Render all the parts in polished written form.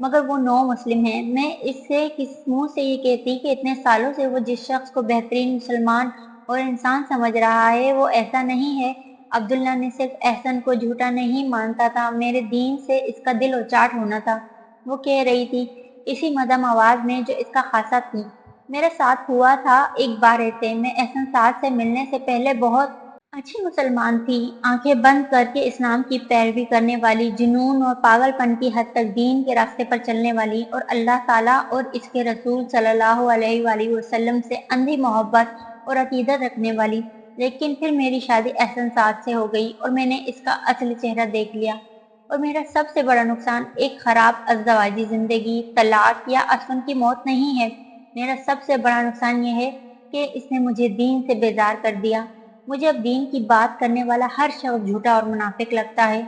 مگر وہ نو مسلم ہے۔ میں اس سے کس منہ سے یہ کہتی کہ اتنے سالوں سے وہ جس شخص کو بہترین مسلمان اور انسان سمجھ رہا ہے وہ ایسا نہیں ہے۔ عبداللہ نے صرف احسن کو جھوٹا نہیں مانتا تھا، میرے دین سے اس کا دل اچاٹ ہونا تھا، وہ کہہ رہی تھی اسی مدھم آواز میں جو اس کا خاصہ تھی۔ میرے ساتھ ہوا تھا ایک بار ایسے، میں احسن سعد سے ملنے سے پہلے بہت اچھی مسلمان تھی، آنکھیں بند کر کے اسلام کی پیروی کرنے والی، جنون اور پاگل پن کی حد تک دین کے راستے پر چلنے والی، اور اللہ تعالیٰ اور اس کے رسول صلی اللہ علیہ وآلہ وسلم سے اندھی محبت اور عقیدت رکھنے والی۔ لیکن پھر میری شادی احسن سعد سے ہو گئی اور میں نے اس کا اصل چہرہ دیکھ لیا، اور میرا سب سے بڑا نقصان ایک خراب ازدواجی زندگی، طلاق یا اسفن کی موت نہیں ہے، میرا سب سے بڑا نقصان یہ ہے کہ اس نے مجھے دین سے بیزار کر دیا۔ مجھے اب دین کی بات کرنے والا ہر شخص جھوٹا اور منافق لگتا ہے۔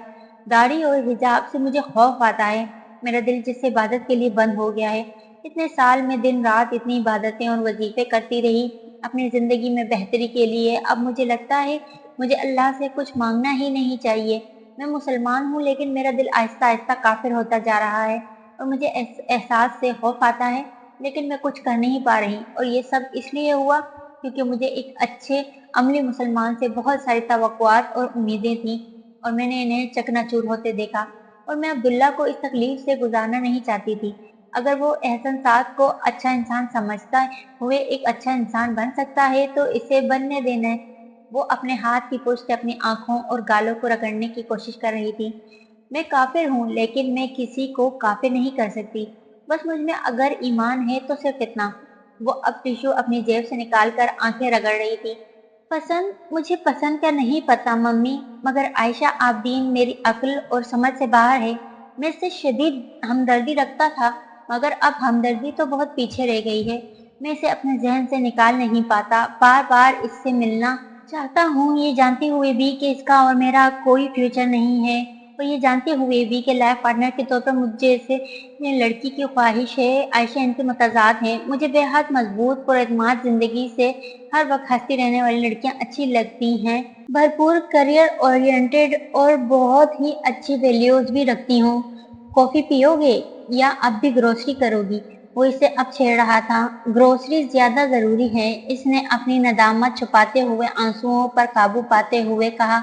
داڑھی اور حجاب سے مجھے خوف آتا ہے، میرا دل جس سے عبادت کے لیے بند ہو گیا ہے۔ اتنے سال میں دن رات اتنی عبادتیں اور وظیفے کرتی رہی اپنی زندگی میں بہتری کے لیے، اب مجھے لگتا ہے مجھے اللہ سے کچھ مانگنا ہی نہیں چاہیے۔ میں مسلمان ہوں لیکن میرا دل آہستہ آہستہ کافر ہوتا جا رہا ہے، اور مجھے احساس سے خوف آتا ہے، لیکن میں کچھ کر نہیں پا رہی، اور یہ سب اس لیے ہوا کیونکہ مجھے ایک اچھے عملی مسلمان سے بہت ساری توقعات اور امیدیں تھیں، اور میں نے انہیں چکنا چور ہوتے دیکھا، اور میں عبداللہ کو اس تکلیف سے گزارنا نہیں چاہتی تھی۔ اگر وہ احسن سعد کو اچھا انسان سمجھتا ہوئے ایک اچھا انسان بن سکتا ہے تو اسے بننے دینا ہے۔ وہ اپنے ہاتھ کی پشت سے اپنی آنکھوں اور گالوں کو رگڑنے کی کوشش کر رہی تھی۔ میں کافر ہوں لیکن میں کسی کو کافر نہیں کر سکتی، بس مجھ میں اگر ایمان ہے تو صرف اتنا۔ وہ اب ٹیشو اپنی جیب سے نکال کر آنکھیں رگڑ رہی تھی۔ مجھے پسند کا نہیں پتا ممی، مگر عائشہ آبدین میری عقل اور سمجھ سے باہر ہے۔ میں اس سے شدید ہمدردی رکھتا تھا، مگر اب ہمدردی تو بہت پیچھے رہ گئی ہے۔ میں اسے اپنے ذہن سے نکال نہیں پاتا، بار بار اس سے ملنا چاہتا ہوں، یہ جانتے ہوئے بھی کہ اس کا اور میرا کوئی فیوچر نہیں ہے، اور یہ جانتے ہوئے بھی کہ لائف پارٹنر کے طور پر مجھ جیسے لڑکی کی خواہش ہے۔ عائشہ ان کے متضاد ہے، مجھے بے حد مضبوط پر اعتماد زندگی سے ہر وقت ہنستی رہنے والی لڑکیاں اچھی لگتی ہیں، بھرپور کریئر اورینٹڈ اور بہت ہی اچھی ویلیوز بھی رکھتی ہوں۔ کافی پیو گے یا اب بھی گروسری کرو گی؟ وہ اسے اب چھیڑ رہا تھا۔ گروسری زیادہ ضروری ہے، اس نے اپنی ندامت چھپاتے ہوئے آنسوؤں پر قابو پاتے ہوئے کہا۔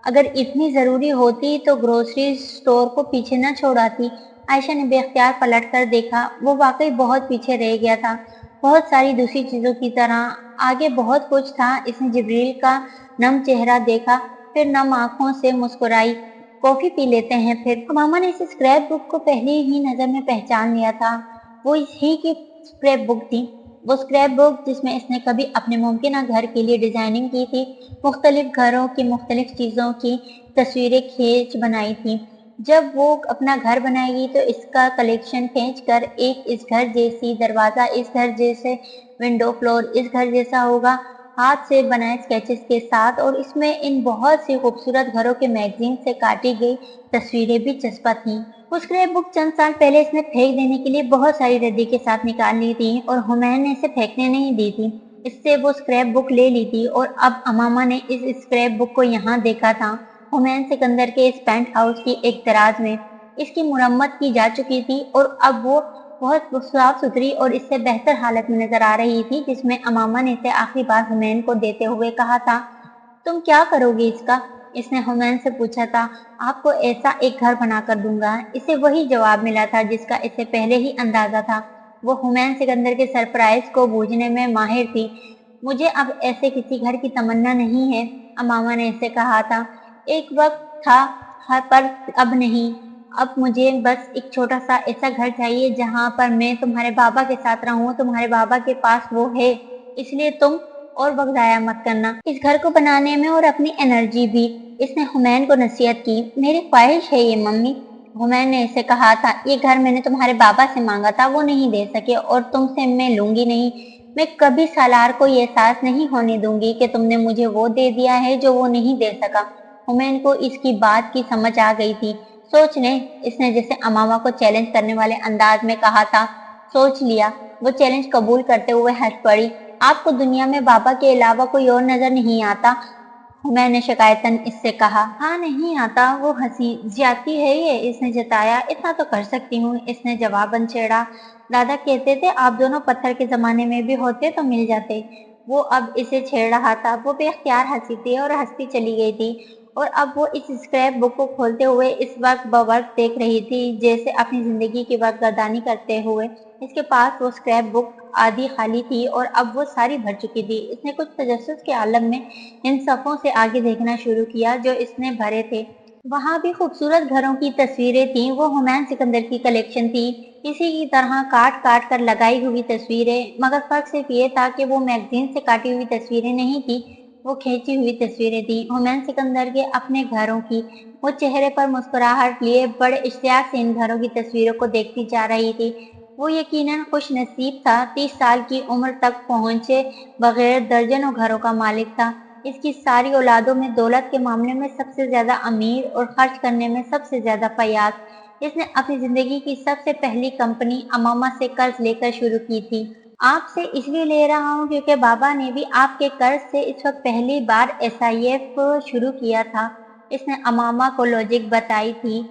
اگر اتنی ضروری ہوتی تو گروسری سٹور کو پیچھے نہ چھوڑاتی۔ عائشہ نے بے اختیار پلٹ کر دیکھا، وہ واقعی بہت پیچھے رہ گیا تھا، بہت ساری دوسری چیزوں کی طرح۔ آگے بہت کچھ تھا۔ اس نے جبریل کا نم چہرہ دیکھا، پھر نم آنکھوں سے مسکرائی۔ کافی پی لیتے ہیں پھر؟ ماما نے اس اسکریپ بک کو پہلی ہی نظر میں پہچان لیا تھا، وہ اس ہی کی اسکریپ بک تھی، وہ اسکریپ بک جس میں اس نے کبھی اپنے ممکنہ گھر کے لیے ڈیزائننگ کی تھی، مختلف گھروں کی مختلف چیزوں کی تصویریں کھینچ بنائی تھی۔ جب وہ اپنا گھر بنائے گی تو اس کا کلیکشن کھینچ کر ایک اس گھر جیسی دروازہ، اس گھر جیسے ونڈو، فلور اس گھر جیسا ہوگا، ہاتھ سے بنائے اسکیچز کے ساتھ، اور اس میں ان بہت سی خوبصورت گھروں کے میگزین سے کاٹی گئی تصویریں بھی چسپاں تھیں۔ وہ اسکریپ بک چند سال پہلے اس نے پھینک دینے کے لیے بہت ساری ردی کے ساتھ نکال لی تھی، اور حمین نے اسے پھینکنے نہیں دی تھی، اس سے وہ اسکریپ بک لے لی تھی، اور اب امامہ نے اس اسکریپ بک کو یہاں دیکھا تھا، حمین سکندر کے اس پینٹ ہاؤس کی ایک دراز میں۔ اس کی مرمت کی جا چکی تھی اور اب وہ بہت صاف ستھری اور اس سے بہتر حالت میں نظر آ رہی تھی جس میں امامہ نے اسے آخری بار حمین کو دیتے ہوئے کہا تھا۔ تم کیا کرو گے اس کا؟ اس نے حمین سے پوچھا تھا۔ آپ کو ایسا ایک گھر بنا کر دوں گا۔ اسے وہی جواب ملا تھا جس کا اسے پہلے ہی اندازہ تھا۔ وہ حمین سکندر کے سرپرائز کو بوجھنے میں ماہر تھی۔ مجھے اب ایسے کسی گھر کی تمنا نہیں ہے، امامہ نے اسے کہا تھا۔ ایک وقت تھا پر اب نہیں۔ اب مجھے بس ایک چھوٹا سا ایسا گھر چاہیے جہاں پر میں تمہارے بابا کے ساتھ رہوں، تمہارے بابا کے پاس وہ ہے، اس لیے تم اور وقت ضائع مت کرنا اس گھر کو بنانے میں اور اپنی انرجی بھی۔ اس نے حمین کو نصیحت کی۔ میری خواہش ہے یہ ممی، حمین نے اسے کہا تھا، یہ گھر میں نے تمہارے بابا سے مانگا تھا، وہ نہیں دے سکے، اور تم سے میں لوں گی نہیں۔ میں کبھی سالار کو یہ احساس نہیں ہونے دوں گی کہ تم نے مجھے وہ دے دیا ہے جو وہ نہیں دے سکا۔ حمین کو اس کی بات کی سمجھ آ گئی تھی۔ سوچ لیں، اس نے جیسے امامہ کو چیلنج کرنے والے انداز میں کہا تھا۔ سوچ لیا۔ وہ چیلنج قبول کرتے ہوئے ہنس پڑی۔ آپ کو دنیا میں بابا کے علاوہ کوئی اور نظر نہیں آتا؟ میں نے شکایتاً اس سے کہا۔ ہاں نہیں آتا، وہ ہنسی۔ زیادتی ہے یہ، اس نے جتایا۔ اتنا تو کر سکتی ہوں، اس نے جواباً چھیڑا۔ دادا کہتے تھے آپ دونوں پتھر کے زمانے میں بھی ہوتے تو مل جاتے۔ وہ اب اسے چھیڑ رہا تھا۔ وہ بے اختیار ہنسی تھی اور ہنستی چلی گئی تھی، اور اب وہ اس اسکریپ بک کو کھولتے ہوئے اس وقت بوقت دیکھ رہی تھی جیسے اپنی زندگی کی برگردانی کرتے ہوئے۔ اس کے پاس وہ اسکریپ بک آدھی خالی تھی اور اب وہ ساری بھر چکی تھی۔ اس نے کچھ تجسس کے عالم میں ان صفوں سے آگے دیکھنا شروع کیا جو اس نے بھرے تھے۔ وہاں بھی خوبصورت گھروں کی تصویریں تھیں۔ وہ ہمایوں سکندر کی کلیکشن تھی، اسی کی طرح کاٹ کاٹ کر لگائی ہوئی تصویریں، مگر فرق صرف یہ تھا کہ وہ میگزین سے کاٹی ہوئی تصویریں نہیں تھیں، وہ کھینچی ہوئی تصویریں تھیں ہمایوں سکندر کے اپنے گھروں کی۔ وہ چہرے پر مسکراہٹ لیے بڑے اشتیاق سے ان گھروں کی تصویروں کو دیکھتی جا رہی تھی۔ وہ یقیناً خوش نصیب تھا، 30 سال کی عمر تک پہنچے بغیر درجنوں گھروں کا مالک تھا۔ اس کی ساری اولادوں میں دولت کے معاملے میں سب سے زیادہ امیر اور خرچ کرنے میں سب سے زیادہ فیاض۔ اس نے اپنی زندگی کی سب سے پہلی کمپنی اماما سے قرض لے کر شروع کی تھی۔ آپ سے اس لیے لے رہا ہوں کیونکہ بابا نے بھی آپ کے قرض سے اس وقت پہلی بار SIF شروع کیا تھا، اس نے اماما کو لاجک بتائی تھی۔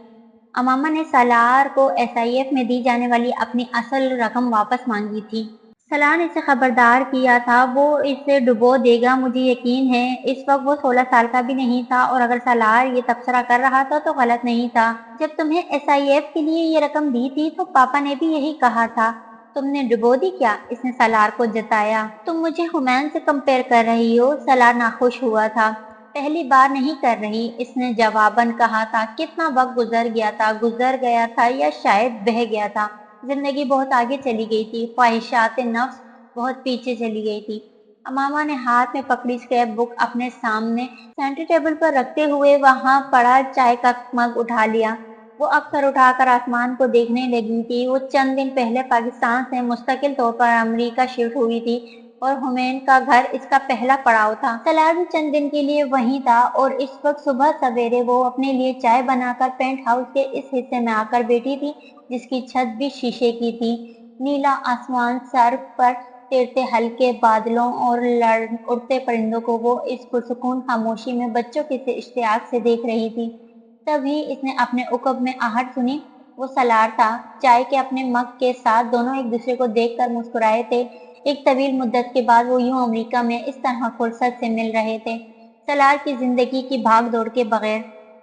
اماما نے سالار کو SIF میں دی جانے والی اپنی اصل رقم واپس مانگی تھی۔ سالار نے اسے خبردار کیا تھا وہ اسے ڈبو دے گا۔ مجھے یقین ہے اس وقت وہ 16 سال کا بھی نہیں تھا، اور اگر سالار یہ تبصرہ کر رہا تھا تو غلط نہیں تھا۔ جب تمہیں SIF کے لیے یہ رقم دی تھی تو پاپا نے بھی یہی کہا تھا۔ تم نے ڈبو دی کیا؟ اس نے سالار کو جتایا۔ تم مجھے ہمایوں سے کمپیئر کر رہی ہو؟ سالار ناخوش ہوا تھا۔ پہلی بار نہیں کر رہی، اس نے جواباً کہا تھا۔ کتنا وقت گزر گیا تھا یا شاید بہہ گیا تھا۔ زندگی بہت آگے چلی گئی تھی، خواہشات نفس بہت پیچھے چلی گئی تھی۔ اماما نے ہاتھ میں پکڑی اسکریپ بک اپنے سامنے سینٹر ٹیبل پر رکھتے ہوئے وہاں پڑا چائے کا مگ اٹھا لیا۔ وہ اب سر اٹھا کر آسمان کو دیکھنے لگی تھی۔ وہ چند دن پہلے پاکستان سے مستقل طور پر امریکہ شفٹ ہوئی تھی اور ہمایوں کا گھر اس کا پہلا پڑاؤ تھا۔ سالار بھی چند دن کے لیے وہیں تھا، اور اس وقت صبح سویرے وہ اپنے لیے چائے بنا کر پینٹ ہاؤس کے اس حصے میں آ کر بیٹھی تھی جس کی چھت بھی شیشے کی تھی۔ نیلا آسمان، سر پر تیرتے ہلکے بادلوں اور اڑتے پرندوں کو وہ اس پرسکون خاموشی میں بچوں کے سے اشتیاق سے دیکھ رہی تھی۔ تبھی اس نے اپنے عقب میں آہٹ سنی۔ وہ سالار تھا، چائے کے اپنے مگ کے ساتھ، دونوں ایک دوسرے کو دیکھ کر مسکرائے تھے۔ ایک طویل مدت کے بعد وہ یوں امریکہ میں اس طرح فرصت سے مل رہے تھے، سالار کی زندگی کی بھاگ دوڑ کے بغیر۔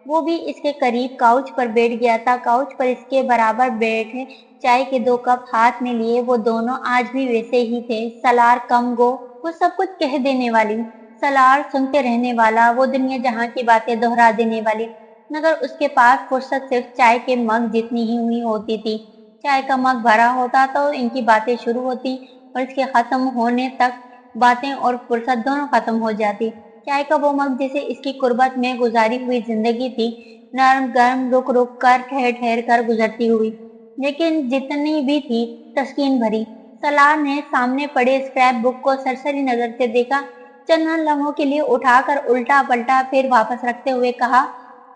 وہ بھی اس کے قریب کاؤچ پر بیٹھ گیا تھا، کاؤچ پر اس کے برابر بیٹھے چائے کے 2 کپ ہاتھ میں لیے۔ وہ دونوں آج بھی ویسے ہی تھے، سالار کم گو، وہ سب کچھ کہہ دینے والی، سالار سنتے رہنے والا، وہ دنیا جہاں کی باتیں دہرا دینے والی، مگر اس کے پاس فرصت صرف چائے کے مگ جتنی ہی ہوئی ہوتی تھی۔ چائے کا مگ بھرا ہوتا تو ان کی باتیں شروع ہوتی اور اس کے ختم ہونے تک باتیں اور فرصت دونوں ختم ہو جاتی۔ چائے کا وہ مگ جسے اس کی قربت میں گزاری ہوئی زندگی تھی، نرم گرم، رک رک کر، ٹھہر ٹھہر کر گزرتی ہوئی، لیکن جتنی بھی تھی تسکین بھری۔ سالار نے سامنے پڑے اسکریپ بک کو سرسری نظر سے دیکھا، چند لمحوں کے لیے اٹھا کر الٹا پلٹا پھر واپس رکھتے ہوئے کہا،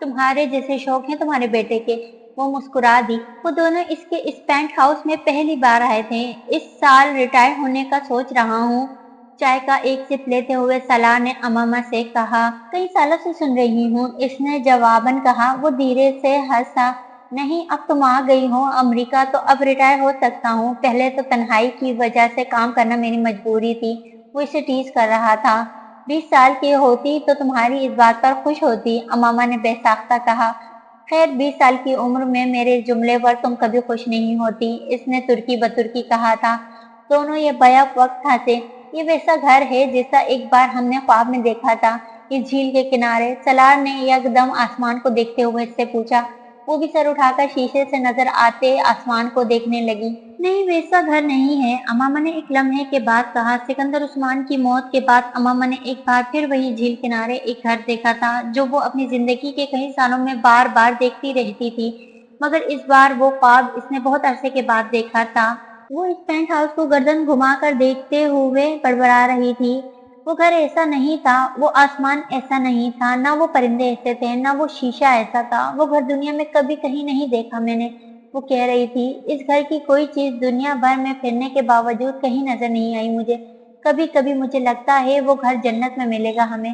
تمہارے جیسے شوق ہیں تمہارے بیٹے کے۔ وہ مسکرا دی۔ وہ دونوں اس کے اس پینٹ ہاؤس میں پہلی بار آئے تھے۔ اس سال ریٹائر ہونے کا سوچ رہا ہوں۔ چائے کا ایک سپ لیتے ہوئے سالار نے اماما سے کہا۔ کئی سالوں سے سن رہی ہوں، اس نے جواباً کہا۔ وہ دھیرے سے ہنسا۔ نہیں، اب تم آ گئی ہو امریکہ تو اب ریٹائر ہو سکتا ہوں، پہلے تو تنہائی کی وجہ سے کام کرنا میری مجبوری تھی۔ وہ اسے ٹیز کر رہا تھا۔ 20 سال کی ہوتی تو تمہاری اس بات پر خوش ہوتی، اماما نے بے ساختہ کہا۔ خیر، 20 سال کی عمر میں میرے جملے پر تم کبھی خوش نہیں ہوتی، اس نے ترکی بترکی کہا تھا۔ دونوں یہ بیک وقت ہنسے۔ یہ ویسا گھر ہے جیسا ایک بار ہم نے خواب میں دیکھا تھا، اس جھیل کے کنارے، سالار نے یکدم آسمان کو دیکھتے ہوئے اس سے پوچھا۔ وہ بھی سر اٹھا کر شیشے سے نظر آتے آسمان کو دیکھنے لگی۔ نہیں، ویسا گھر نہیں ہے، اماما نے ایک لمحے کے بعد کہا۔ سکندر عثمان کی موت کے بعد اماما نے ایک بار پھر وہی جھیل کنارے ایک گھر دیکھا تھا جو وہ اپنی زندگی کے کئی سالوں میں بار بار دیکھتی رہتی تھی، مگر اس بار وہ خواب اس نے بہت عرصے کے بعد دیکھا تھا۔ وہ اس پینٹ ہاؤس کو گردن گھما کر دیکھتے ہوئے بڑبڑا رہی تھی۔ وہ گھر ایسا نہیں تھا، وہ آسمان ایسا نہیں تھا، نہ وہ پرندے ایسے تھے، نہ وہ شیشہ ایسا تھا۔ وہ گھر دنیا میں کبھی کہیں نہیں دیکھا میں نے، وہ کہہ رہی تھی۔ اس گھر کی کوئی چیز دنیا بھر میں پھرنے کے باوجود کہیں نظر نہیں آئی مجھے۔ کبھی کبھی مجھے لگتا ہے وہ گھر جنت میں ملے گا ہمیں۔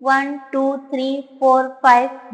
1 2 3 4 5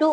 2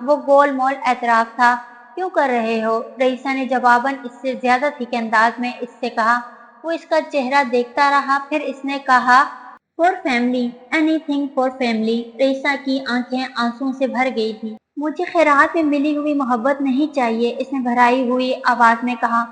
وہ گول مول اعتراف تھا۔ کیوں کر رہے ہو؟ رئیسہ نے جواباً اس سے زیادہ تھکے انداز میں اس سے کہا۔ وہ اس کا چہرہ دیکھتا رہا، پھر اس نے کہا، for family, anything for family. Raeesa کی آنکھیں آنسوؤں سے بھر گئی تھی۔ مجھے خیرات میں ملی ہوئی محبت نہیں چاہیے، اس نے بھرائی ہوئی آواز میں کہا۔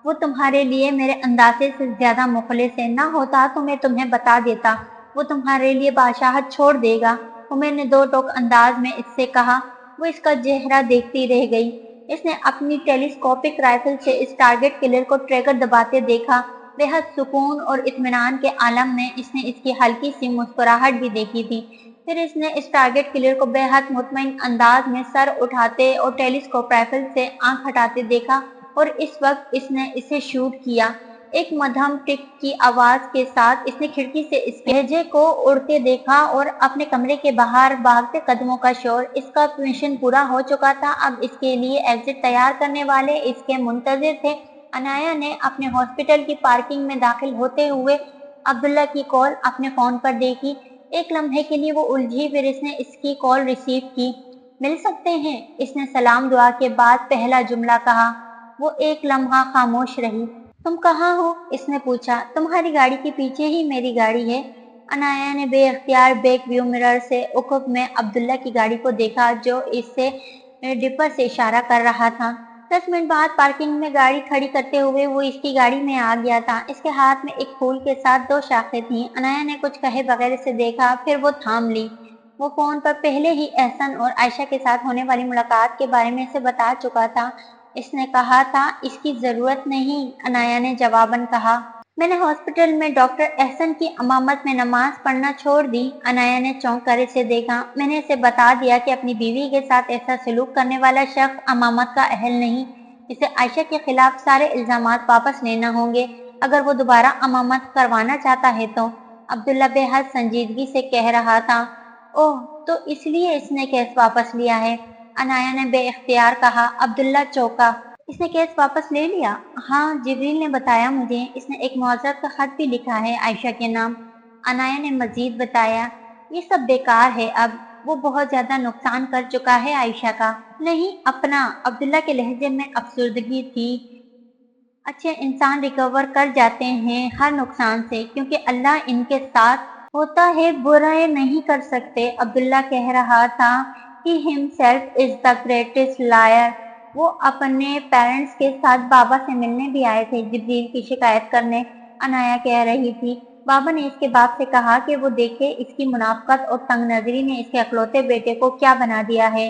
وہ تمہارے لیے میرے اندازے سے زیادہ مخلص ہے، نہ ہوتا تو میں تمہیں بتا دیتا۔ وہ تمہارے لیے بادشاہت چھوڑ دے گا، عمر نے دو ٹوک انداز میں اس سے کہا۔ وہ اس کا چہرہ دیکھتی رہ گئی۔ اس نے اپنی ٹیلیسکوپک رائفل سے اس ٹارگٹ کلر کو ٹریگر دباتے دیکھا۔ بے حد سکون اور اطمینان کے عالم میں اس نے اس کی ہلکی سی مسکراہٹ بھی دیکھی تھی۔ پھر اس نے اس ٹارگٹ کلر کو بے حد مطمئن انداز میں سر اٹھاتے اور ٹیلیسکوپ رائفل سے آنکھ ہٹاتے دیکھا، اور اس وقت اس نے اسے شوٹ کیا۔ ایک مدھم ٹک کی آواز کے ساتھ اس نے کھڑکی سے اس کے لہجے کو اڑتے دیکھا اور اپنے کمرے کے باہر بھاگتے قدموں کا شور۔ اس کا مشن پورا ہو چکا تھا، اب اس کے لیے ایگزٹ تیار کرنے والے اس کے منتظر تھے۔ عنایہ نے اپنے ہاسپٹل کی پارکنگ میں داخل ہوتے ہوئے عبداللہ کی کال اپنے فون پر دیکھی۔ ایک لمحے کے لیے وہ الجھی، پھر اس نے اس کی کال ریسیو کی۔ مل سکتے ہیں؟ اس نے سلام دعا کے بعد پہلا جملہ کہا۔ وہ ایک لمحہ خاموش رہی۔ تم کہاں ہو؟ اس نے پوچھا۔ تمہاری گاڑی کے پیچھے ہی میری گاڑی ہے۔ عنایہ نے بے اختیار بیک ویو مرر سے افق میں عبداللہ کی گاڑی کو دیکھا جو اس سے ڈپر سے اشارہ کر رہا تھا۔ 10 منٹ بعد پارکنگ میں گاڑی کھڑی کرتے ہوئے وہ اس کی گاڑی میں آ گیا تھا۔ اس کے ہاتھ میں ایک پھول کے ساتھ 2 شاخیں تھیں۔ عنایہ نے کچھ کہے بغیر اسے دیکھا، پھر وہ تھام لی۔ وہ فون پر پہلے ہی احسن اور عائشہ کے ساتھ ہونے والی ملاقات کے بارے میں اسے بتا چکا تھا۔ اس نے کہا تھا، اس کی ضرورت نہیں، عنایہ نے جواباً کہا۔ میں نے ہاسپٹل میں ڈاکٹر احسن کی امامت میں نماز پڑھنا چھوڑ دی۔ عنایہ نے چونک کر اسے دیکھا۔ میں نے اسے بتا دیا کہ اپنی بیوی کے ساتھ ایسا سلوک کرنے والا شخص امامت کا اہل نہیں۔ اسے عائشہ کے خلاف سارے الزامات واپس لینا ہوں گے اگر وہ دوبارہ امامت کروانا چاہتا ہے تو۔ عبداللہ بے حد سنجیدگی سے کہہ رہا تھا۔ اوہ، تو اس لیے اس نے کیس واپس لیا ہے؟ عنایہ نے بے اختیار کہا۔ عبداللہ چونکا۔ اس نے کیس واپس لے لیا؟ ہاں، جبریل نے بتایا مجھے۔ اس نے ایک معذرت کا خط بھی لکھا ہے عائشہ کے نام۔ عنایہ نے مزید بتایا۔ یہ سب بیکار ہے اب، وہ بہت زیادہ نقصان کر چکا ہے عائشہ کا۔ نہیں، اپنا۔ عبداللہ کے لہجے میں افسردگی تھی۔ اچھے انسان ریکور کر جاتے ہیں ہر نقصان سے، کیونکہ اللہ ان کے ساتھ ہوتا ہے، برے نہیں کر سکتے۔ عبداللہ کہہ رہا تھا۔ He himself is the greatest liar۔ وہ اپنے پیرنٹس کے ساتھ بابا سے ملنے بھی آئے تھے جبریل کی شکایت کرنے، عنایہ کہہ رہی تھی۔ بابا نے اس کے باپ سے کہا کہ وہ دیکھے اس کی منافقت اور تنگ نظری نے اس کے اکلوتے بیٹے کو کیا بنا دیا ہے۔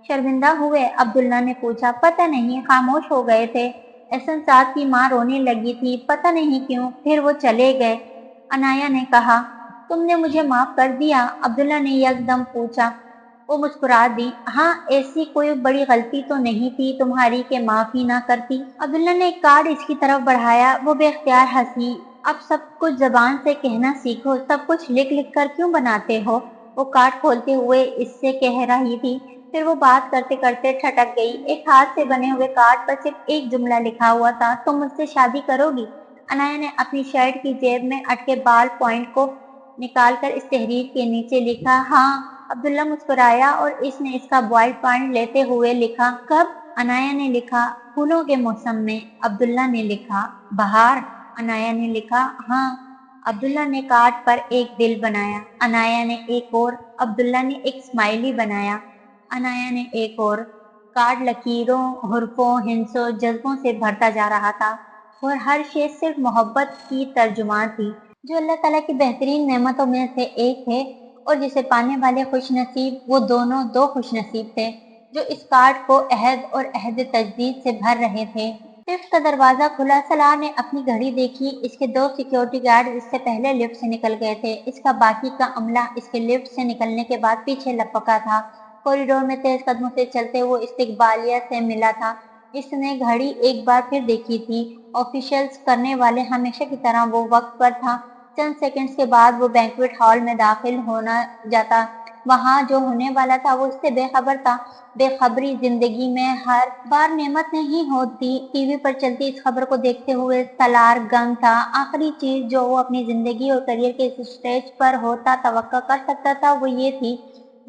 شرمندہ ہوئے؟ عبداللہ نے پوچھا۔ پتہ نہیں، خاموش ہو گئے تھے۔ احسن صاحب کی ماں رونے لگی تھی، پتہ نہیں کیوں، پھر وہ چلے گئے۔ عنایہ نے کہا۔ تم نے مجھے معاف کر دیا؟ عبداللہ نے یکدم پوچھا۔ وہ مسکرا دی۔ ہاں، ایسی کوئی بڑی غلطی تو نہیں تھی تمہاری کہ معاف ہی نہ کرتی۔ عبداللہ نے ایک کارڈ اس کی طرف بڑھایا۔ وہ بے اختیار ہنسی۔ اب سب کچھ زبان سے کہنا سیکھو، سب کچھ لکھ لکھ کر کیوں بناتے ہو؟ وہ کارڈ کھولتے ہوئے اس سے کہہ رہی تھی، پھر وہ بات کرتے کرتے ٹھٹک گئی۔ ایک ہاتھ سے بنے ہوئے کارڈ پر صرف ایک جملہ لکھا ہوا تھا، تم مجھ سے شادی کرو گی؟ عنایہ نے اپنی شرٹ کی جیب میں اٹکے بال پوائنٹ کو نکال کر اس تحریر کے نیچے لکھا۔ ہاں۔ عبداللہ مسکرایا اور اس نے اس کا بوائل پوائنٹ لیتے ہوئے لکھا۔ کب؟ عنایہ نے لکھا۔ پھولوں کے موسم میں۔ عبداللہ نے لکھا۔ بہار؟ عنایہ نے لکھا۔ ہاں۔ عبداللہ نے کارڈ پر ایک دل بنایا، عنایہ نے ایک اور، عبداللہ نے ایک اسمائلی بنایا، عنایہ نے ایک اور۔ کارڈ لکیروں، حرفوں، ہندسوں، جذبوں سے بھرتا جا رہا تھا، اور ہر شے صرف محبت کی ترجمان تھی، جو اللہ تعالیٰ کی بہترین نعمتوں میں سے ایک ہے، اور جسے پانے والے خوش نصیب وہ دونوں دو خوش نصیب تھے، جو اس کارڈ کو عہد اور عہد تجدید سے بھر رہے تھے۔ لفٹ کا دروازہ کھلا۔ صلاح نے اپنی گھڑی دیکھی۔ اس کے 2 سیکیورٹی گارڈ اس سے پہلے لفٹ سے نکل گئے تھے۔ اس کا باقی کا عملہ اس کے لفٹ سے نکلنے کے بعد پیچھے لپکا تھا۔ کوریڈور میں تیز قدموں سے چلتے ہوئے استقبالیہ سے ملا تھا۔ اس نے گھڑی ایک بار پھر دیکھی تھی۔ آفیشلز کرنے والے ہمیشہ کی طرح وہ وقت پر تھا۔ چند سیکنڈز کے بعد وہ بینکویٹ ہال میں داخل ہونا جاتا۔ وہاں جو ہونے والا تھا وہ اس سے بے خبر تھا۔ بے خبری زندگی میں ہر بار نعمت نہیں ہوتی۔ ٹی وی پر چلتی اس خبر کو دیکھتے ہوئے سالار گنگ تھا۔ آخری چیز جو وہ اپنی زندگی اور کیریئر کے اس اسٹیج پر ہوتا توقع کر سکتا تھا وہ یہ تھی،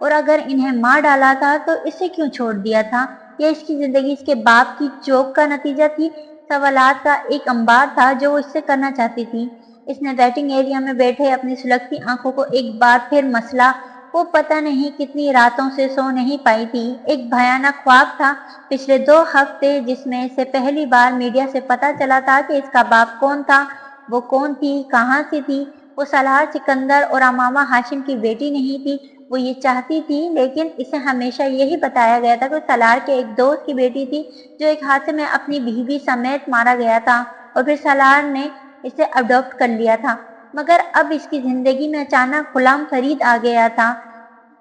اور اگر انہیں مار ڈالا تھا تو اسے کیوں چھوڑ دیا تھا؟ یا اس کی زندگی اس کے باپ کی چوک کا نتیجہ تھی؟ سوالات کا ایک انبار تھا جو وہ اس سے کرنا چاہتی تھی۔ اس نے ویٹنگ ایریا میں بیٹھے اپنی سلگتی آنکھوں کو ایک بار پھر مسلا۔ وہ پتہ نہیں کتنی راتوں سے سو نہیں پائی تھی۔ ایک بھیانک خواب تھا پچھلے 2 ہفتے جس میں اسے پہلی بار میڈیا سے پتہ چلا تھا کہ اس کا باپ کون تھا، وہ کون تھی، کہاں سے تھی۔ وہ سالار سکندر اور امامہ ہاشم کی بیٹی نہیں تھی۔ وہ یہ چاہتی تھی، لیکن اسے ہمیشہ یہی بتایا گیا تھا کہ وہ سالار کے ایک دوست کی بیٹی تھی جو ایک حادثے میں اپنی بیوی سمیت مارا گیا تھا اور پھر سالار نے اسے اڈاپٹ کر لیا تھا۔ مگر اب اس کی زندگی میں اچانک غلام فرید آ گیا تھا۔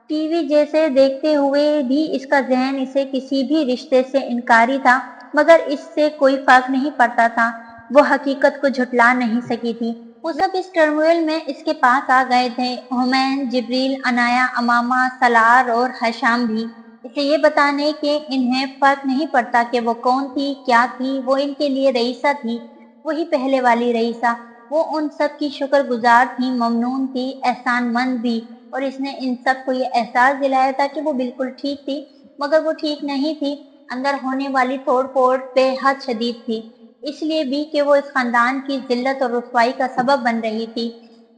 ٹی وی جیسے دیکھتے ہوئے بھی اس کا ذہن اسے کسی بھی رشتے سے انکاری تھا، مگر اس سے کوئی فرق نہیں پڑتا تھا۔ وہ حقیقت کو جھٹلا نہیں سکی تھی۔ وہ سب اس ٹرموئل میں اس کے پاس آ گئے تھے، حمین، جبریل، عنایا، امامہ، سالار اور حشام بھی، اسے یہ بتانے کہ انہیں فرق نہیں پڑتا کہ وہ کون تھی، کیا تھی۔ وہ ان کے لیے رئیسہ تھی، وہی پہلے والی رئیسہ۔ وہ ان سب کی شکر گزار تھی، ممنون تھی، احسان مند بھی، اور اس نے ان سب کو یہ احساس دلایا تھا کہ وہ بالکل ٹھیک تھی، مگر وہ ٹھیک نہیں تھی۔ اندر ہونے والی توڑ پھوڑ بے حد شدید تھی، اس لیے بھی کہ وہ اس خاندان کی ذلت اور رسوائی کا سبب بن رہی تھی۔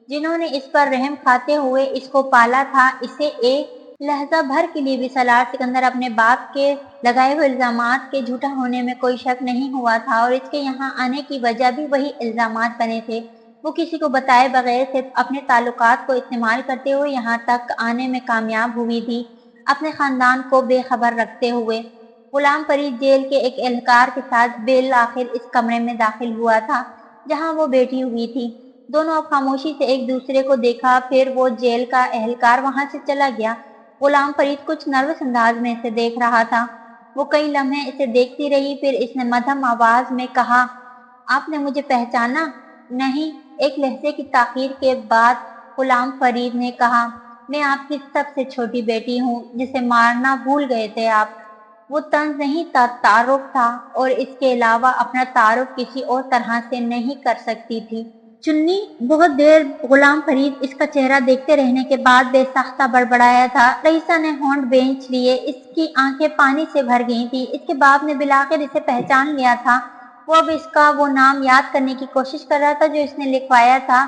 جنہوں نے اس پر رحم کھاتے ہوئے اس کو پالا تھا، اسے ایک لہجہ بھر کے لیے بھی سالار سکندر اپنے باپ کے لگائے ہوئے الزامات کے جھوٹا ہونے میں کوئی شک نہیں ہوا تھا، اور اس کے یہاں آنے کی وجہ بھی وہی الزامات بنے تھے۔ وہ کسی کو بتائے بغیر صرف اپنے تعلقات کو استعمال کرتے ہوئے یہاں تک آنے میں کامیاب ہوئی تھی، اپنے خاندان کو بے خبر رکھتے ہوئے۔ غلام فرید جیل کے ایک اہلکار کے ساتھ بالآخر اس کمرے میں داخل ہوا تھا جہاں وہ بیٹھی ہوئی تھی۔ دونوں اب خاموشی سے ایک دوسرے کو دیکھا، پھر وہ جیل کا اہلکار وہاں سے چلا گیا۔ غلام فرید کچھ نروس انداز میں اسے دیکھ رہا تھا۔ وہ کئی لمحے اسے دیکھتی رہی، پھر اس نے مدھم آواز میں کہا، آپ نے مجھے پہچانا؟ نہیں۔ ایک لہجے کی تاخیر کے بعد غلام فرید نے کہا، میں آپ کی سب سے چھوٹی بیٹی ہوں جسے مارنا بھول گئے تھے آپ۔ وہ طنز نہیں تھا، تعارف تھا، اور اس کے علاوہ اپنا تعارف کسی اور طرح سے نہیں کر سکتی تھی۔ چنی بہت دیر غلام فرید اس کا چہرہ دیکھتے رہنے کے بعد بے ساختہ بڑبڑایا تھا۔ رئیسہ نے ہونٹ بھینچ لیے، اس کی آنکھیں پانی سے بھر گئی تھی۔ اس کے باپ نے بالآخر اسے پہچان لیا تھا۔ وہ اب اس کا وہ نام یاد کرنے کی کوشش کر رہا تھا جو اس نے لکھوایا تھا،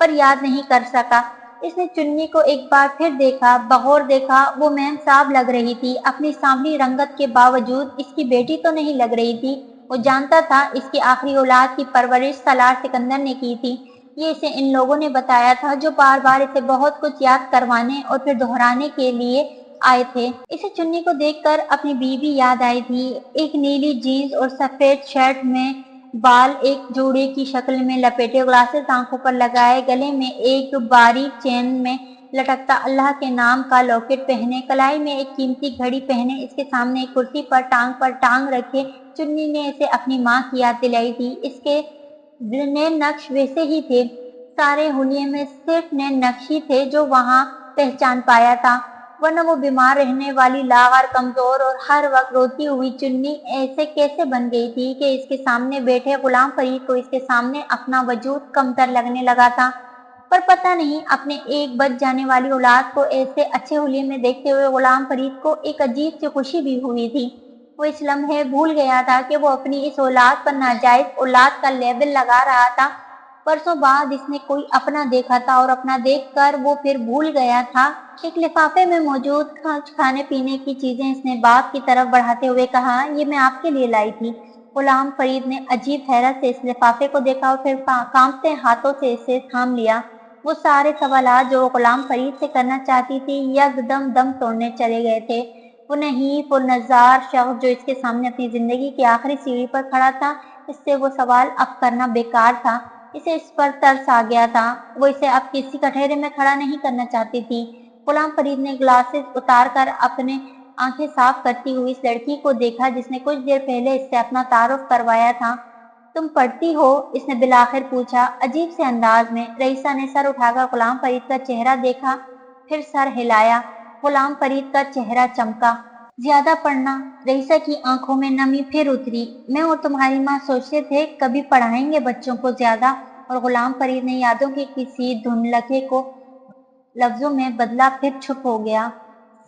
پر یاد نہیں کر سکا۔ اس نے چنی کو ایک بار پھر دیکھا، بغور دیکھا۔ وہ میم صاحب لگ رہی تھی، اپنی سانولی رنگت کے باوجود اس کی بیٹی تو نہیں لگ رہی تھی۔ وہ جانتا تھا اس کی آخری اولاد کی پرورش سالار سکندر نے کی تھی۔ یہ اسے ان لوگوں نے بتایا تھا جو بار بار اسے بہت کچھ یاد کروانے اور پھر دہرانے کے لیے آئے تھے۔ اسے چنی کو دیکھ کر اپنی بیوی یاد آئی تھی، ایک نیلی جینز اور سفید شرٹ میں، بال ایک جوڑے کی شکل میں لپیٹے، گلاسز آنکھوں پر لگائے، گلے میں ایک باریک چین میں لٹکتا اللہ کے نام کا لاکٹ پہنے، کلائی میں ایک قیمتی گھڑی پہنے، اس کے سامنے ایک کرسی پر ٹانگ رکھے۔ چنی نے اسے اپنی ماں کی یاد دلائی تھی۔ اس کے نئے نقش ویسے ہی تھے، سارے حلیے میں صرف نئے نقش ہی تھے جو وہاں پہچان پایا تھا، ورنہ وہ بیمار رہنے والی لاغر، کمزور اور ہر وقت روتی ہوئی چنی ایسے کیسے بن گئی تھی کہ اس کے سامنے بیٹھے غلام فرید کو اس کے سامنے اپنا وجود کمتر لگنے لگا تھا۔ پر پتہ نہیں، اپنے ایک بچ جانے والی اولاد کو ایسے اچھے حلیے میں دیکھتے ہوئے غلام فرید کو ایک عجیب سی خوشی بھی ہوئی تھی۔ وہ اس لمحے بھول گیا تھا کہ وہ اپنی اس اولاد پر ناجائز اولاد کا لیبل لگا رہا تھا۔ برسوں بعد اس نے کوئی اپنا دیکھا تھا، اور اپنا دیکھ کر وہ پھر بھول گیا تھا۔ ایک لفافے میں موجود کھانے پینے کی چیزیں اس نے باپ کی طرف بڑھاتے ہوئے کہا، یہ میں آپ کے لیے لائی تھی۔ غلام فرید نے عجیب حیرت سے اس لفافے کو دیکھا اور پھر کانپتے ہاتھوں سے اسے تھام لیا۔ وہ سارے سوالات جو وہ غلام فرید سے کرنا چاہتی تھی یکدم دم توڑنے چلے گئے تھے۔ وہ نحیف اور نزار شخص جو اس کے سامنے اپنی زندگی کی آخری سیڑھی پر کھڑا تھا، اس سے وہ سوال اب کرنا بیکار تھا۔ اسے اس پر ترس آ گیا تھا۔ وہ اسے اب کسی کٹہرے میں کھڑا نہیں کرنا چاہتی تھی۔ غلام فرید نے گلاسز اتار کر اپنے آنکھیں صاف کرتی ہوئی اس لڑکی کو دیکھا جس نے کچھ دیر پہلے اس سے اپنا تعارف کروایا تھا۔ تم پڑھتی ہو؟ اس نے بالآخر پوچھا، عجیب سے انداز میں۔ رئیسہ نے سر اٹھا کر غلام فرید کا چہرہ دیکھا، پھر سر ہلایا۔ غلام فرید کا چہرہ چمکا۔ زیادہ پڑھنا؟ رئیسہ کی آنکھوں میں نمی پھر اتری۔ میں اور تمہاری ماں سوچتے تھے کبھی پڑھائیں گے بچوں کو زیادہ، اور غلام فرید نے یادوں کے کسی دھندلکے کو لفظوں میں بدلا، پھر چپ ہو گیا۔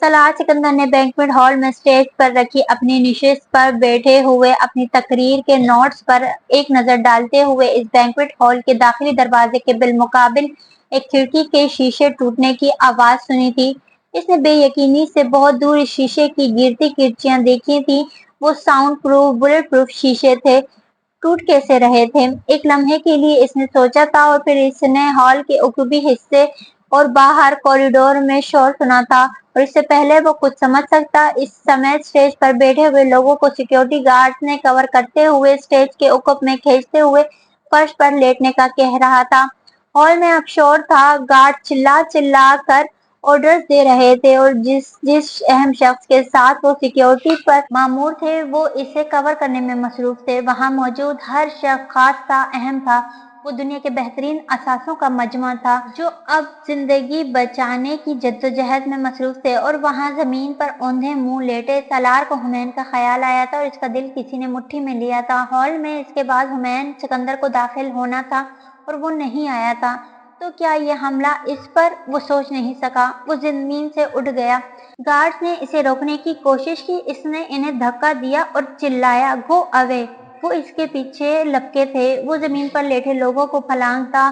سلار سکندر نے بینکویٹ ہال میں اسٹیج پر رکھی اپنی نشست پر بیٹھے ہوئے اپنی تقریر کے نوٹس پر ایک نظر ڈالتے ہوئے اس بینکویٹ ہال کے داخلی دروازے کے بالمقابل ایک کھڑکی کے شیشے ٹوٹنے کی آواز سنی تھی۔ اس نے بے یقینی سے بہت دور اس شیشے کی گرتی کرچیاں دیکھی تھیں۔ وہ ساؤنڈ پروف بلٹ پروف شیشے تھے، ٹوٹ کیسے رہے تھے؟ ایک لمحے کے لیے اس نے سوچا تھا اور پھر اس نے ہال کے عقبی حصے اور باہر کوریڈور میں شور سنا تھا، اور اس سے پہلے وہ کچھ سمجھ سکتا اس سمے اسٹیج پر بیٹھے ہوئے لوگوں کو سیکیورٹی گارڈز نے کور کرتے ہوئے اسٹیج کے عقب میں کھینچتے ہوئے فرش پر لیٹنے کا کہہ رہا تھا۔ ہال میں اب شور تھا، گارڈ چلا چلا کر آرڈرز دے رہے تھے اور جس اہم شخص کے ساتھ وہ سیکیورٹی پر مامور تھے وہ اسے کور کرنے میں مصروف تھے۔ وہاں موجود ہر شخص خاص تھا، اہم تھا۔ وہ دنیا کے بہترین اثاثوں کا مجمع تھا جو اب زندگی بچانے کی جدوجہد میں مصروف تھے، اور وہاں زمین پر اوندھے منہ لیٹے سالار کو حمین کا خیال آیا تھا اور اس کا دل کسی نے مٹھی میں لیا تھا۔ ہال میں اس کے بعد حمین سکندر کو داخل ہونا تھا اور وہ نہیں آیا تھا۔ تو کیا یہ حملہ اس پر؟ وہ سوچ نہیں سکا۔ وہ زمین سے اٹھ گیا۔ گارڈز نے اسے روکنے کی کوشش کی۔ اس نے انہیں دھکا دیا اور چلایا، "گو اوے"۔ وہ اس کے پیچھے لپکے تھے۔ وہ زمین پر لیٹے لوگوں کو پھلانگتا،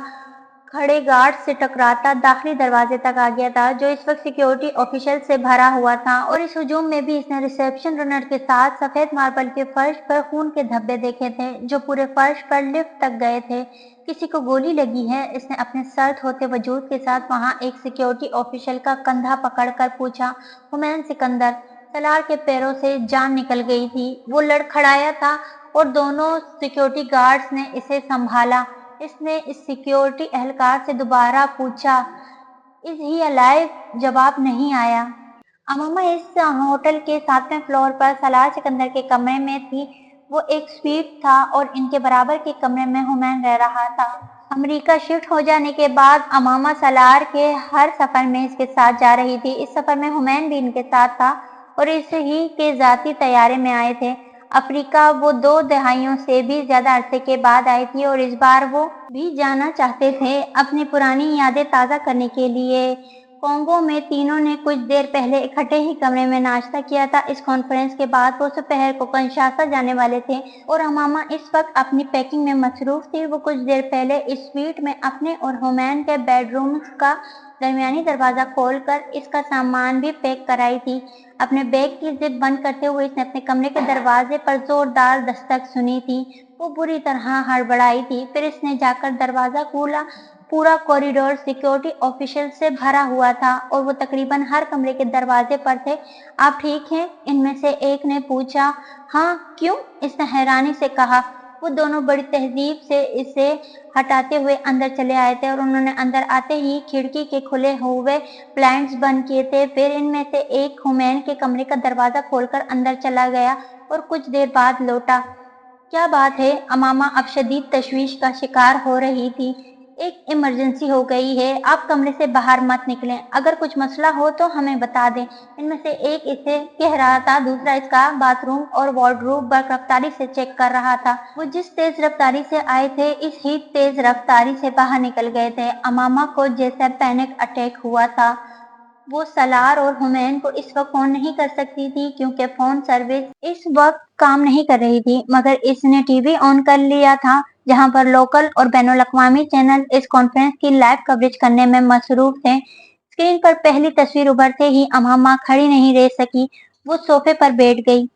کھڑے گارڈز سے ٹکراتا داخلی دروازے تک آ گیا تھا جو اس وقت سیکیورٹی آفیشل سے بھرا ہوا تھا، اور اس ہجوم میں بھی اس نے ریسیپشن رنر کے ساتھ سفید ماربل کے فرش پر خون کے دھبے دیکھے تھے جو پورے فرش پر لفٹ تک گئے تھے۔ "کسی کو گولی لگی ہے؟" اس نے اپنے سرد ہوتے وجود کے ساتھ وہاں ایک سیکیورٹی آفیشل کا کندھا پکڑ کر پوچھا۔ "حمین سکندر"۔ سالار کے پیروں سے جان نکل گئی تھی۔ وہ لڑکھڑایا تھا اور دونوں سیکیورٹی گارڈز نے اسے سنبھالا۔ اس نے اس سیکیورٹی اہلکار سے دوبارہ پوچھا، "از ہی الائیو؟" جواب نہیں آیا۔ اماما اس ہوٹل کے 7ویں فلور پر سالار سکندر کے کمرے میں تھی۔ وہ ایک سویٹ تھا اور ان کے برابر کے کمرے میں حمین رہ رہا تھا۔ امریکہ شفٹ ہو جانے کے بعد اماما سالار کے ہر سفر میں اس کے ساتھ جا رہی تھی۔ اس سفر میں حمین بھی ان کے ساتھ تھا اور اس ہی کے ذاتی طیارے میں آئے تھے۔ افریقہ وہ 2 دہائیوں سے بھی زیادہ عرصے کے بعد آئی تھی اور اس بار وہ بھی جانا چاہتے تھے اپنی پرانی یادیں تازہ کرنے کے لیے۔ کونگو میں تینوں نے کچھ دیر پہلے اکٹھے ہی کمرے میں ناشتہ کیا تھا۔ اس کانفرنس کے بعد وہ دوپہر کو کنشاسا جانے والے تھے اور اماما اس وقت اپنی پیکنگ میں مصروف تھی۔ وہ کچھ دیر پہلے اس سویٹ میں اپنے اور حمین کے بیڈ رومز کا درمیانی دروازہ کھول کر اس کا سامان بھی پیک کر آئی تھی۔ اپنے بیگ کی زپ بند کرتے ہوئے اس نے اپنے کمرے کے دروازے پر زوردار دستک سنی تھی۔ وہ بری طرح ہڑبڑائی تھی۔ پھر اس نے جا کر دروازہ کھولا۔ پورا کوریڈور سیکیورٹی آفیشل سے بھرا ہوا تھا اور وہ تقریباً ہر کمرے کے دروازے پر تھے۔ "آپ ٹھیک ہیں؟" ان میں سے ایک نے پوچھا۔ "ہاں، کیوں؟" اس نے حیرانی سے کہا۔ وہ دونوں بڑی تہذیب سے اسے ہٹاتے ہوئے اندر چلے آئے تھے اور انہوں نے اندر آتے ہی کھڑکی کے کھلے ہوئے بلائنڈز بند کیے تھے۔ پھر ان میں سے ایک حمین کے کمرے کا دروازہ کھول کر اندر چلا گیا اور کچھ دیر بعد لوٹا۔ "کیا بات ہے؟" اماما اب شدید تشویش کا شکار ہو رہی تھی۔ "ایک ایمرجنسی ہو گئی ہے، آپ کمرے سے باہر مت نکلیں، اگر کچھ مسئلہ ہو تو ہمیں بتا دیں"۔ ان میں سے ایک اسے کہہ رہا تھا، دوسرا اس کا باتھ روم اور وارڈروب برق رفتاری سے چیک کر رہا تھا۔ وہ جس تیز رفتاری سے آئے تھے اس ہی تیز رفتاری سے باہر نکل گئے تھے۔ اماما کو جیسے پینک اٹیک ہوا تھا۔ وہ سالار اور حمین کو اس وقت فون نہیں کر سکتی تھی کیونکہ فون سروس اس وقت کام نہیں کر رہی تھی، مگر اس نے ٹی وی آن کر لیا تھا جہاں پر لوکل اور بین الاقوامی چینلز اس کانفرنس کی لائیو کوریج کرنے میں مصروف تھے۔ اسکرین پر پہلی تصویر ابھرتے ہی اماما کھڑی نہیں رہ سکی۔ وہ صوفے پر بیٹھ گئی۔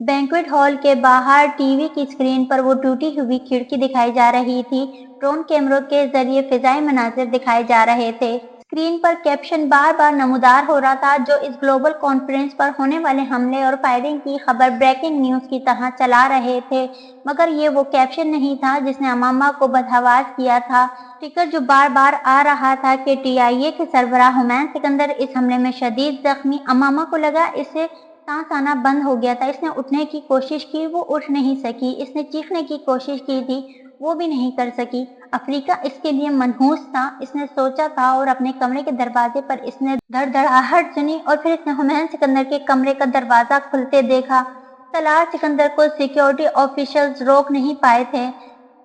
بینکویٹ ہال کے باہر ٹی وی کی اسکرین پر وہ ٹوٹی ہوئی کھڑکی دکھائی جا رہی تھی۔ ڈرون کیمروں کے ذریعے فضائی مناظر دکھائے جا رہے تھے۔ اسکرین پر کیپشن بار بار نمودار ہو رہا تھا جو اس گلوبل کانفرنس پر ہونے والے حملے اور فائرنگ کی خبر بریکنگ نیوز کی طرح چلا رہے تھے، مگر یہ وہ کیپشن نہیں تھا جس نے اماما کو بدحواس کیا تھا۔ ٹکر جو بار بار آ رہا تھا کہ TIA کے سربراہ حمین سکندر اس حملے میں شدید زخمی۔ اماما کو لگا اسے سانس آنا بند ہو گیا تھا۔ اس نے اٹھنے کی کوشش کی، وہ اٹھ نہیں سکی۔ اس نے چیخنے کی کوشش کی تھی، وہ بھی نہیں کر سکی۔ افریقہ اس کے لیے منحوس تھا، اس نے سوچا تھا، اور اپنے کمرے کے دروازے پر اس نے دھڑدھڑاہٹ سنی اور پھر اس نے حمین سکندر کے کمرے کا دروازہ کھلتے دیکھا۔ سالار سکندر کو سیکیورٹی آفیشلز روک نہیں پائے تھے۔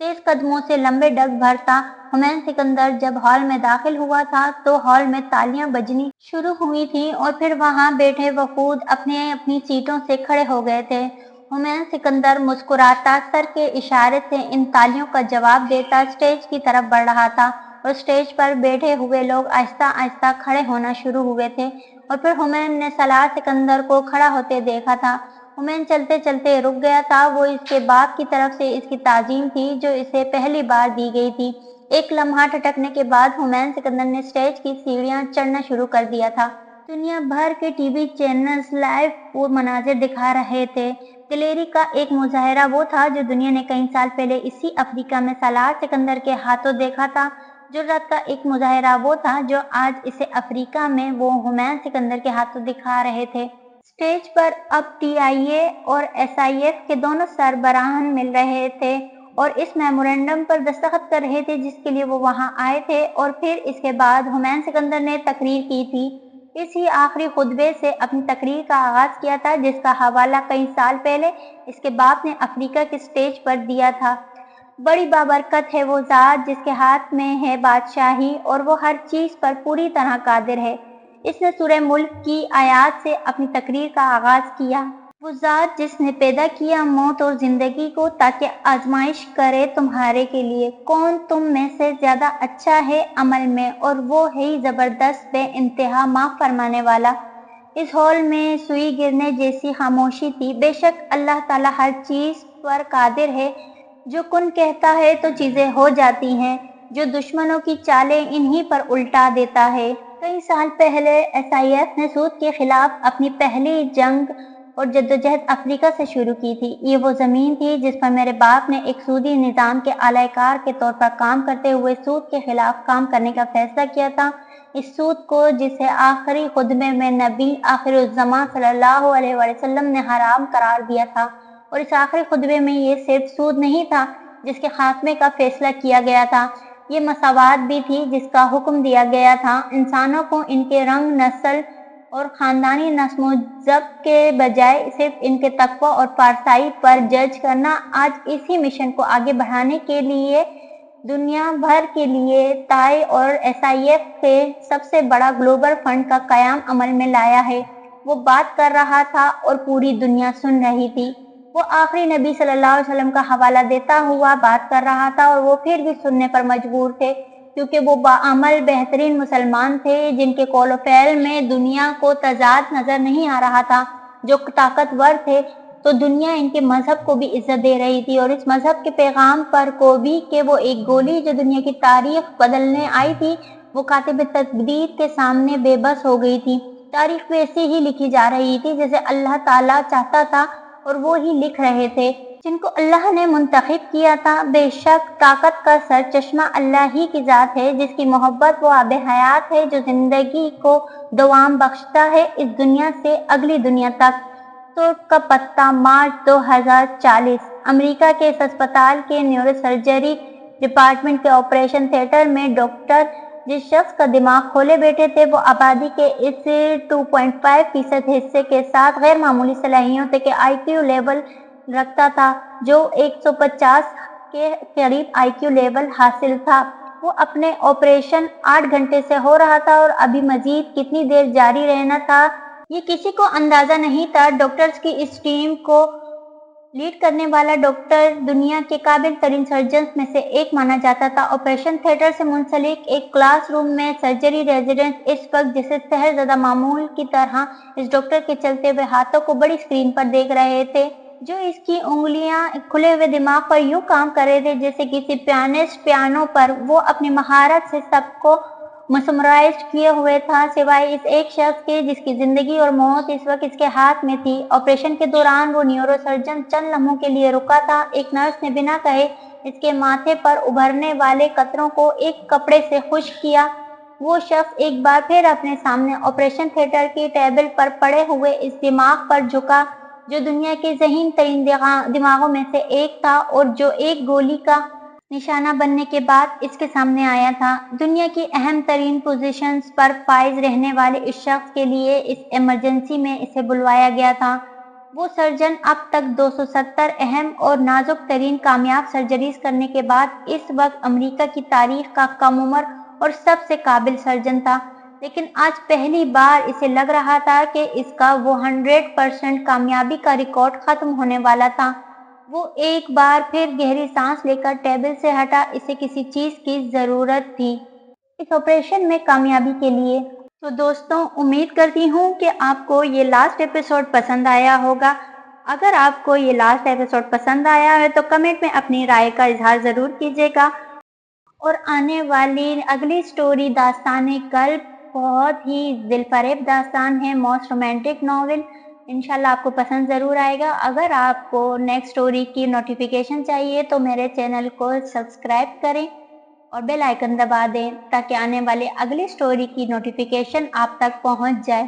تیز قدموں سے لمبے ڈگ بھرتا ہمین سکندر جب ہال میں داخل ہوا تھا تو ہال میں تالیاں بجنی شروع ہوئی تھیں اور پھر وہاں بیٹھے وفود اپنی اپنی سیٹوں سے کھڑے ہو گئے تھے۔ ہمین سکندر مسکراتا سر کے اشارے سے ان تالیوں کا جواب دیتا اسٹیج کی طرف بڑھ رہا تھا اور اسٹیج پر بیٹھے ہوئے لوگ آہستہ آہستہ کھڑے ہونا شروع ہوئے تھے اور پھر ہمین نے سالار سکندر کو کھڑا ہوتے دیکھا تھا۔ ہمین چلتے چلتے رک گیا تھا، وہ اس کے باپ کی طرف سے اس کی تعظیم تھی جو اسے پہلی بار دی گئی تھی۔ ایک لمحہ ٹھٹکنے کے بعد ہمین سکندر نے اسٹیج کی سیڑھیاں چڑھنا شروع کر دیا تھا۔ دنیا بھر کے ٹی وی چینلز لائیو وہ مناظر دکھا رہے تھے۔ دلیری کا ایک مظاہرہ وہ تھا جو دنیا نے کئی سال پہلے اسی افریقہ میں سالار سکندر کے ہاتھوں دیکھا تھا۔ جرأت کا ایک مظاہرہ وہ تھا جو آج اسے افریقہ میں وہ ہمین سکندر کے ہاتھوں دکھا رہے تھے۔ اسٹیج پر اب ٹی آئی اے اور ایس آئی ایف کے دونوں سربراہان مل رہے تھے اور اس میمورنڈم پر دستخط کر رہے تھے جس کے لیے وہ وہاں آئے تھے، اور پھر اس کے بعد ہمین سکندر نے تقریر کی تھی۔ اس ہی آخری خطبے سے اپنی تقریر کا آغاز کیا تھا جس کا حوالہ کئی سال پہلے اس کے باپ نے افریقہ کے اسٹیج پر دیا تھا۔ بڑی بابرکت ہے وہ ذات جس کے ہاتھ میں ہے بادشاہی اور وہ ہر چیز پر پوری طرح قادر ہے۔ اس نے سورہ ملک کی آیات سے اپنی تقریر کا آغاز کیا۔ وہ ذات جس نے پیدا کیا موت اور زندگی کو تاکہ آزمائش کرے تمہارے کے لیے کون تم میں سے زیادہ اچھا ہے عمل میں، اور وہ ہے ہی زبردست بے انتہا معاف فرمانے والا۔ اس ہال میں سوئی گرنے جیسی خاموشی تھی۔ بے شک اللہ تعالیٰ ہر چیز پر قادر ہے، جو کن کہتا ہے تو چیزیں ہو جاتی ہیں، جو دشمنوں کی چالیں انہی پر الٹا دیتا ہے۔ کئی سال پہلے ایس آئی ایف نے سود کے خلاف اپنی پہلی جنگ اور جدوجہد افریقہ سے شروع کی تھی۔ یہ وہ زمین تھی جس پر میرے باپ نے ایک سودی نظام کے اعلی کار کے طور پر کام کرتے ہوئے سود کے خلاف کام کرنے کا فیصلہ کیا تھا۔ اس سود کو جسے آخری خطبے میں نبی آخر الزماں صلی اللہ علیہ وآلہ وسلم نے حرام قرار دیا تھا، اور اس آخری خطبے میں یہ صرف سود نہیں تھا جس کے خاتمے کا فیصلہ کیا گیا تھا، یہ مساوات بھی تھی جس کا حکم دیا گیا تھا۔ انسانوں کو ان کے رنگ، نسل اور خاندانی نظم و ضبط کے بجائے صرف ان کے تقویٰ اور پارسائی پر جج کرنا۔ آج اسی مشن کو آگے بڑھانے کے لیے دنیا بھر کے لیے تائی اور ایس آئی ایف کے سب سے بڑا گلوبل فنڈ کا قیام عمل میں لایا ہے۔ وہ بات کر رہا تھا اور پوری دنیا سن رہی تھی۔ وہ آخری نبی صلی اللہ علیہ وسلم کا حوالہ دیتا ہوا بات کر رہا تھا اور وہ پھر بھی سننے پر مجبور تھے کیونکہ وہ باعمل بہترین مسلمان تھے جن کے قول و فعل میں دنیا کو تضاد نظر نہیں آ رہا تھا، جو طاقتور تھے تو دنیا ان کے مذہب کو بھی عزت دے رہی تھی، اور اس مذہب کے پیغام پر کو بھی کہ وہ ایک گولی جو دنیا کی تاریخ بدلنے آئی تھی وہ کاتب تقدیر کے سامنے بے بس ہو گئی تھی۔ تاریخ ویسے ہی لکھی جا رہی تھی جیسے اللہ تعالیٰ چاہتا تھا اور وہ ہی لکھ رہے تھے جن کو اللہ نے منتخب کیا تھا۔ بے شک طاقت کا سر چشمہ اللہ ہی کی ذات ہے جس کی محبت وہ آب حیات ہے جو زندگی کو دوام بخشتا ہے اس دنیا سے اگلی دنیا تک۔ سوٹ کا پتہ مارچ 2040۔ امریکہ کے اس اسپتال کے نیورو سرجری ڈپارٹمنٹ کے آپریشن تھیٹر میں ڈاکٹر جس شخص کا دماغ کھولے بیٹھے تھے وہ آبادی کے اس 2.5% حصے کے ساتھ غیر معمولی صلاحیتوں کے آئی کیو لیول رکھتا تھا جو 150 کے قریب آئی کیو لیول حاصل تھا۔ وہ اپنے آپریشن 8 گھنٹے سے ہو رہا تھا اور ابھی مزید کتنی دیر جاری رہنا تھا یہ کسی کو اندازہ نہیں تھا۔ ڈاکٹرز کی اس ٹیم کو لیڈ کرنے والا ڈاکٹر دنیا کے قابل ترین سرجنز میں سے ایک مانا جاتا تھا۔ آپریشن تھیٹر سے منسلک ایک کلاس روم میں سرجری ریزیڈنٹ اس وقت جسے سحر زدہ معمول کی طرح اس ڈاکٹر کے چلتے ہوئے ہاتھوں کو بڑی اسکرین پر دیکھ رہے تھے جو اس کی انگلیاں کھلے ہوئے دماغ پر یوں کام کر رہے تھے جیسے کسی پیانسٹ پیانو پر۔ وہ اپنی مہارت سے سب کو مسمرائز کیے ہوئے تھا سوائے اس ایک شخص کے جس کی زندگی اور موت اس وقت اس کے ہاتھ میں تھی۔ آپریشن کے دوران وہ نیورو سرجن چند لمحوں کے لیے رکا تھا۔ ایک نرس نے بنا کہے اس کے ماتھے پر ابھرنے والے قطروں کو ایک کپڑے سے خشک کیا۔ وہ شخص ایک بار پھر اپنے سامنے آپریشن تھیٹر کی ٹیبل پر پڑے ہوئے اس دماغ پر جھکا جو دنیا کے ذہین ترین دماغوں میں سے ایک تھا اور جو ایک گولی کا نشانہ بننے کے بعد اس کے سامنے آیا تھا۔ دنیا کی اہم ترین پوزیشنز پر فائز رہنے والے اس شخص کے لیے اس ایمرجنسی میں اسے بلوایا گیا تھا۔ وہ سرجن اب تک 270 اہم اور نازک ترین کامیاب سرجریز کرنے کے بعد اس وقت امریکہ کی تاریخ کا کم عمر اور سب سے قابل سرجن تھا، لیکن آج پہلی بار اسے لگ رہا تھا کہ اس کا وہ 100% کامیابی کا ریکارڈ ختم ہونے والا تھا۔ وہ ایک بار پھر گہری سانس لے کر ٹیبل سے ہٹا، اسے کسی چیز کی ضرورت تھی اس آپریشن میں کامیابی کے لیے۔ تو دوستوں، امید کرتی ہوں کہ آپ کو یہ لاسٹ ایپیسوڈ پسند آیا ہوگا۔ اگر آپ کو یہ لاسٹ ایپیسوڈ پسند آیا ہے تو کمنٹ میں اپنی رائے کا اظہار ضرور کیجیے گا، اور آنے والی اگلی سٹوری داستان قلب بہت ہی دل فریب داستان ہے، موسٹ رومانٹک ناول، انشاءاللہ آپ کو پسند ضرور آئے گا۔ اگر آپ کو نیکسٹ سٹوری کی نوٹیفیکیشن چاہیے تو میرے چینل کو سبسکرائب کریں اور بیل آئیکن دبا دیں تاکہ آنے والے اگلی سٹوری کی نوٹیفیکیشن آپ تک پہنچ جائے۔